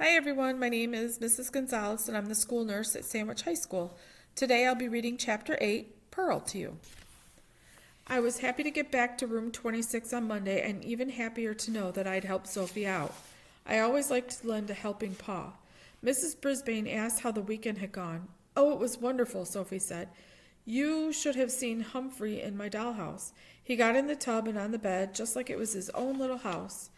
Hi everyone, my name is Mrs. Gonzalez and I'm the school nurse at Sandwich High School. Today I'll be reading Chapter 8, Pearl, to you. I was happy to get back to room 26 on Monday and even happier to know that I'd helped Sophie out. I always like to lend a helping paw. Mrs. Brisbane asked how the weekend had gone. Oh, it was wonderful, Sophie said. You should have seen Humphrey in my dollhouse. He got in the tub and on the bed just like it was his own little house.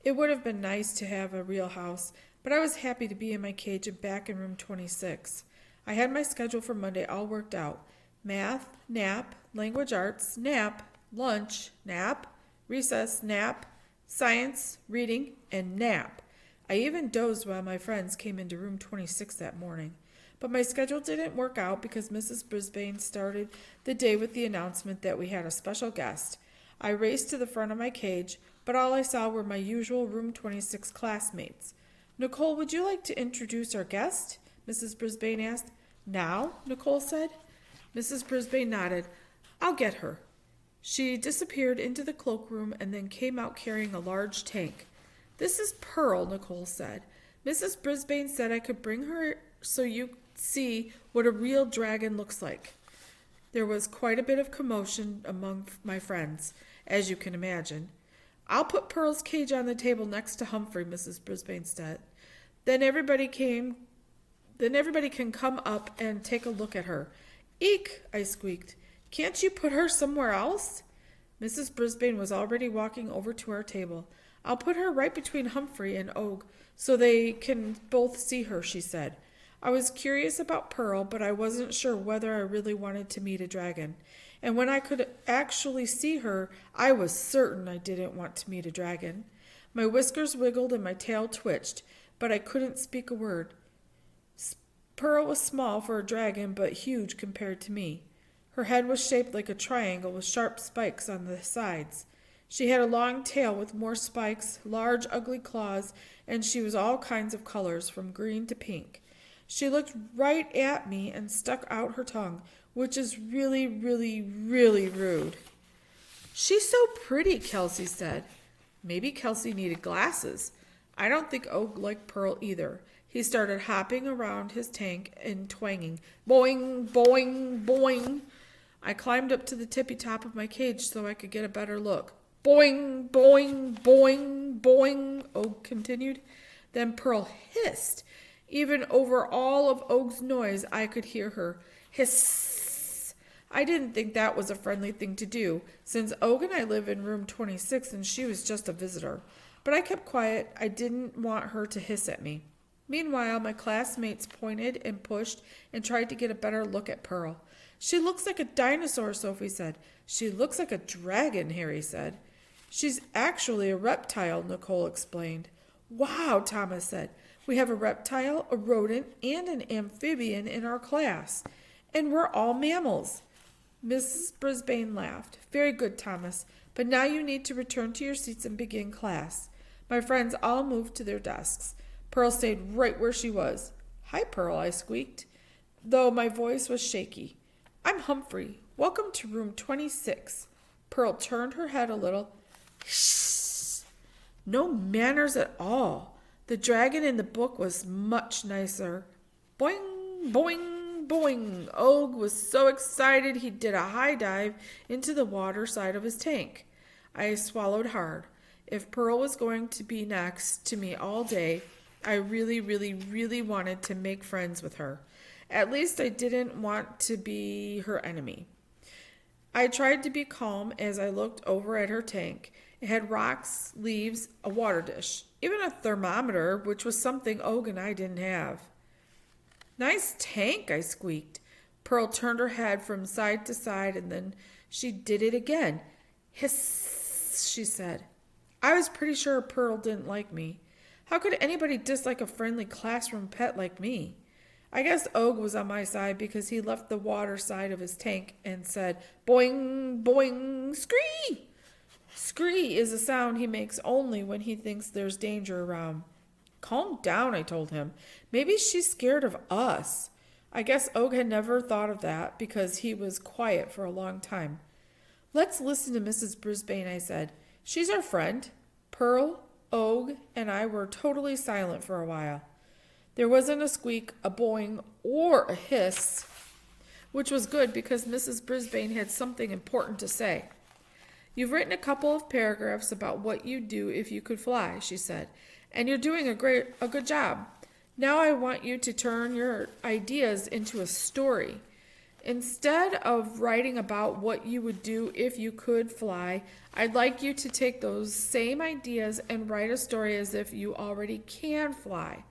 It would have been nice to have a real house, but I was happy to be in my cage and back in room 26. I had my schedule for Monday all worked out. Math, nap, language arts, nap, lunch, nap, recess, nap, science, reading, and nap. I even dozed while my friends came into room 26 that morning. But my schedule didn't work out because Mrs. Brisbane started the day with the announcement that we had a special guest. I raced to the front of my cage, but all I saw were my usual room 26 classmates. Nicole, would you like to introduce our guest? Mrs. Brisbane asked. Now? Nicole said. Mrs. Brisbane nodded. I'll get her. She disappeared into the cloakroom and then came out carrying a large tank. This is Pearl, Nicole said. Mrs. Brisbane said I could bring her so you see what a real dragon looks like. There was quite a bit of commotion among my friends, as you can imagine. I'll put Pearl's cage on the table next to Humphrey, Mrs. Brisbane said. Then everybody can come up and take a look at her. Eek, I squeaked. Can't you put her somewhere else? Mrs. Brisbane was already walking over to our table. I'll put her right between Humphrey and Og so they can both see her, she said. I was curious about Pearl, but I wasn't sure whether I really wanted to meet a dragon. And when I could actually see her, I was certain I didn't want to meet a dragon. My whiskers wiggled and my tail twitched, but I couldn't speak a word. Pearl was small for a dragon, but huge compared to me. Her head was shaped like a triangle with sharp spikes on the sides. She had a long tail with more spikes, large ugly claws, and she was all kinds of colors, from green to pink. She looked right at me and stuck out her tongue, which is really, really, really rude. She's so pretty, Kelsey said. Maybe Kelsey needed glasses. I don't think Og liked Pearl either. He started hopping around his tank and twanging. Boing, boing, boing. I climbed up to the tippy top of my cage so I could get a better look. Boing, boing, boing, boing, Og continued. Then Pearl hissed. Even over all of Og's noise, I could hear her hiss. I didn't think that was a friendly thing to do, since Og and I live in room 26 and she was just a visitor. But I kept quiet. I didn't want her to hiss at me. Meanwhile, my classmates pointed and pushed and tried to get a better look at Pearl. She looks like a dinosaur, Sophie said. She looks like a dragon, Harry said. She's actually a reptile, Nicole explained. Wow, Thomas said. We have a reptile, a rodent, and an amphibian in our class. And we're all mammals. Mrs. Brisbane laughed. Very good, Thomas. But now you need to return to your seats and begin class. My friends all moved to their desks. Pearl stayed right where she was. Hi, Pearl, I squeaked, though my voice was shaky. I'm Humphrey. Welcome to room 26. Pearl turned her head a little. Shh! No manners at all. The dragon in the book was much nicer. Boing, boing, boing. Og was so excited he did a high dive into the water side of his tank. I swallowed hard. If Pearl was going to be next to me all day, I really, really, really wanted to make friends with her. At least I didn't want to be her enemy. I tried to be calm as I looked over at her tank. It had rocks, leaves, a water dish, even a thermometer, which was something Og and I didn't have. Nice tank, I squeaked. Pearl turned her head from side to side and then she did it again. Hiss, she said. I was pretty sure Pearl didn't like me. How could anybody dislike a friendly classroom pet like me? I guess Og was on my side because he left the water side of his tank and said, boing, boing, scree! Scree is a sound he makes only when he thinks there's danger around. Calm down, I told him. Maybe she's scared of us. I guess Og had never thought of that because he was quiet for a long time. Let's listen to Mrs. Brisbane, I said. She's our friend. Pearl, Og and I were totally silent for a while. There wasn't a squeak, a boing, or a hiss, which was good because Mrs. Brisbane had something important to say. You've written a couple of paragraphs about what you'd do if you could fly, she said, and you're doing a good job. Now I want you to turn your ideas into a story. Instead of writing about what you would do if you could fly, I'd like you to take those same ideas and write a story as if you already can fly.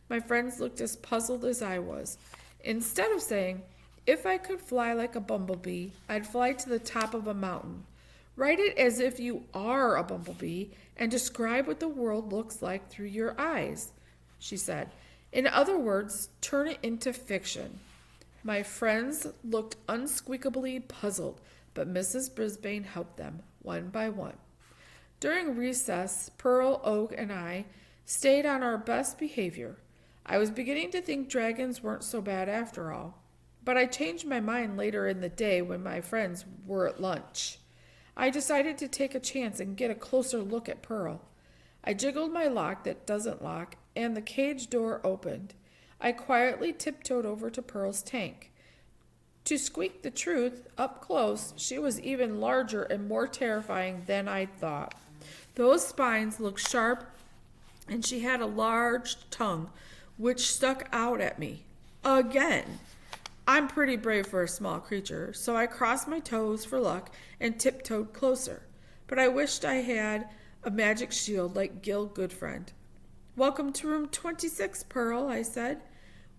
My friends looked as puzzled as I was. Instead of saying, if I could fly like a bumblebee, I'd fly to the top of a mountain. Write it as if you are a bumblebee and describe what the world looks like through your eyes, she said. In other words, turn it into fiction. My friends looked unsqueakably puzzled, but Mrs. Brisbane helped them one by one. During recess, Pearl, Og, and I stayed on our best behavior. I was beginning to think dragons weren't so bad after all, but I changed my mind later in the day when my friends were at lunch. I decided to take a chance and get a closer look at Pearl. I jiggled my lock that doesn't lock, and the cage door opened. I quietly tiptoed over to Pearl's tank. To squeak the truth, up close, she was even larger and more terrifying than I'd thought. Those spines looked sharp, and she had a large tongue, which stuck out at me. Again. I'm pretty brave for a small creature, so I crossed my toes for luck and tiptoed closer. But I wished I had a magic shield like Gil Goodfriend. Welcome to room 26, Pearl, I said.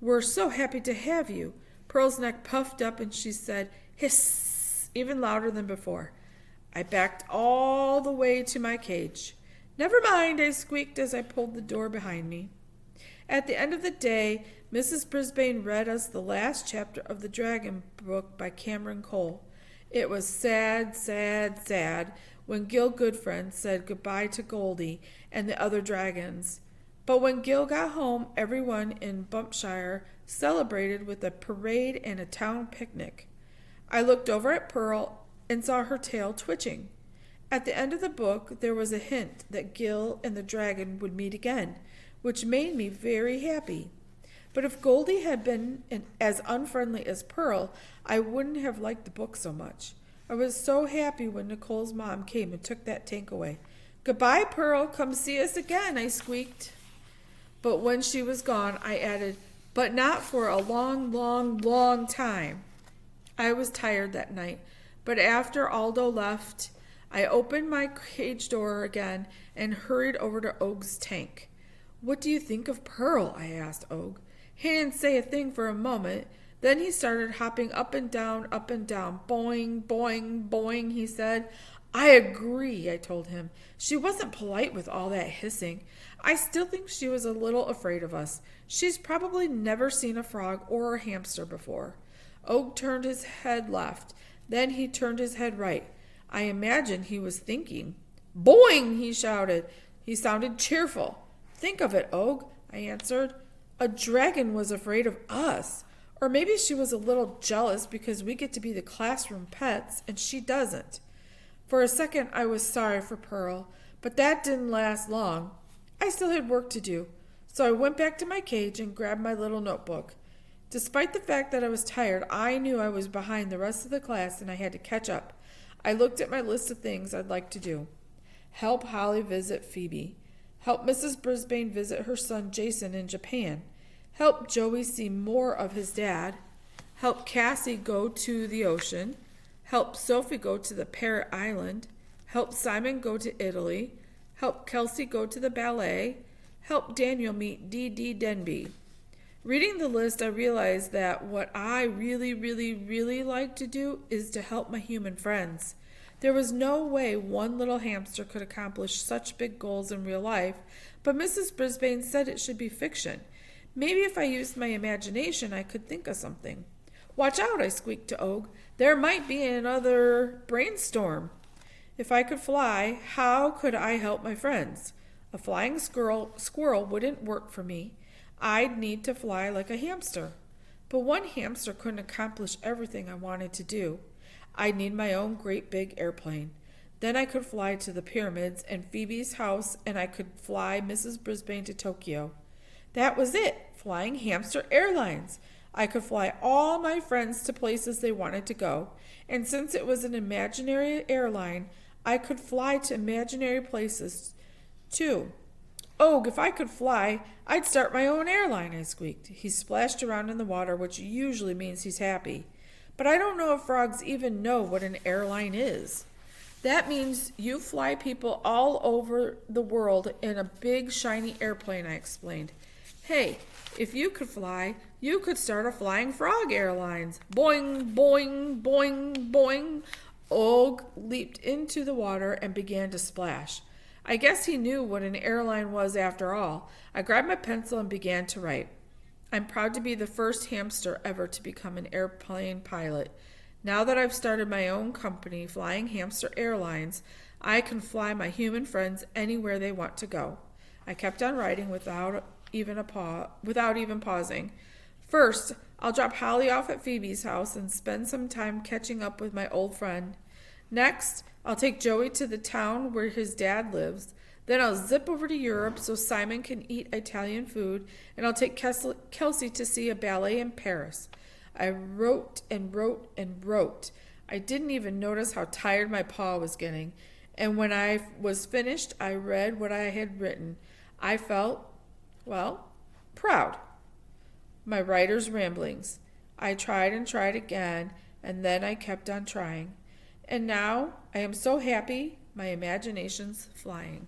We're so happy to have you. Pearl's neck puffed up and she said, hiss, even louder than before. I backed all the way to my cage. Never mind, I squeaked as I pulled the door behind me. At the end of the day, Mrs. Brisbane read us the last chapter of the Dragon book by Cameron Cole. It was sad, sad, sad when Gil Goodfriend said goodbye to Goldie and the other dragons. But when Gil got home, everyone in Bumpshire celebrated with a parade and a town picnic. I looked over at Pearl and saw her tail twitching. At the end of the book, there was a hint that Gil and the dragon would meet again, which made me very happy. But if Goldie had been as unfriendly as Pearl, I wouldn't have liked the book so much. I was so happy when Nicole's mom came and took that tank away. Goodbye, Pearl. Come see us again, I squeaked. But when she was gone, I added, but not for a long, long, long time. I was tired that night, but after Aldo left, I opened my cage door again and hurried over to Og's tank. What do you think of Pearl? I asked Og. He didn't say a thing for a moment. Then he started hopping up and down, boing, boing, boing, he said. I agree, I told him. She wasn't polite with all that hissing. I still think she was a little afraid of us. She's probably never seen a frog or a hamster before. Og turned his head left. Then he turned his head right. I imagine he was thinking. Boing, he shouted. He sounded cheerful. Think of it, Og, I answered. A dragon was afraid of us. Or maybe she was a little jealous because we get to be the classroom pets and she doesn't. For a second, I was sorry for Pearl, but that didn't last long. I still had work to do, so I went back to my cage and grabbed my little notebook. Despite the fact that I was tired, I knew I was behind the rest of the class and I had to catch up. I looked at my list of things I'd like to do. Help Holly visit Phoebe. Help Mrs. Brisbane visit her son Jason in Japan. Help Joey see more of his dad. Help Cassie go to the ocean. Help Sophie go to the Parrot Island. Help Simon go to Italy. Help Kelsey go to the ballet. Help Daniel meet Dee Denby. Reading the list, I realized that what I really, really, really like to do is to help my human friends. There was no way one little hamster could accomplish such big goals in real life, but Mrs. Brisbane said it should be fiction. Maybe if I used my imagination, I could think of something. Watch out, I squeaked to Og. There might be another brainstorm. If I could fly, how could I help my friends? A flying squirrel wouldn't work for me. I'd need to fly like a hamster. But one hamster couldn't accomplish everything I wanted to do. I'd need my own great big airplane. Then I could fly to the pyramids and Phoebe's house, and I could fly Mrs. Brisbane to Tokyo. That was it, flying hamster airlines. I could fly all my friends to places they wanted to go, and since it was an imaginary airline, I could fly to imaginary places too. Oh, if I could fly, I'd start my own airline, I squeaked. He splashed around in the water, which usually means he's happy. But I don't know if frogs even know what an airline is. That means you fly people all over the world in a big, shiny airplane, I explained. Hey, if you could fly, you could start a flying frog airlines. Boing, boing, boing, boing. Og leaped into the water and began to splash. I guess he knew what an airline was after all. I grabbed my pencil and began to write. I'm proud to be the first hamster ever to become an airplane pilot. Now that I've started my own company, Flying Hamster Airlines, I can fly my human friends anywhere they want to go. I kept on writing without even pausing. First, I'll drop Holly off at Phoebe's house and spend some time catching up with my old friend. Next, I'll take Joey to the town where his dad lives. Then I'll zip over to Europe so Simon can eat Italian food, and I'll take Kelsey to see a ballet in Paris. I wrote and wrote and wrote. I didn't even notice how tired my paw was getting. And when I was finished, I read what I had written. I felt, proud. My writer's ramblings. I tried and tried again, and then I kept on trying. And now I am so happy, my imagination's flying.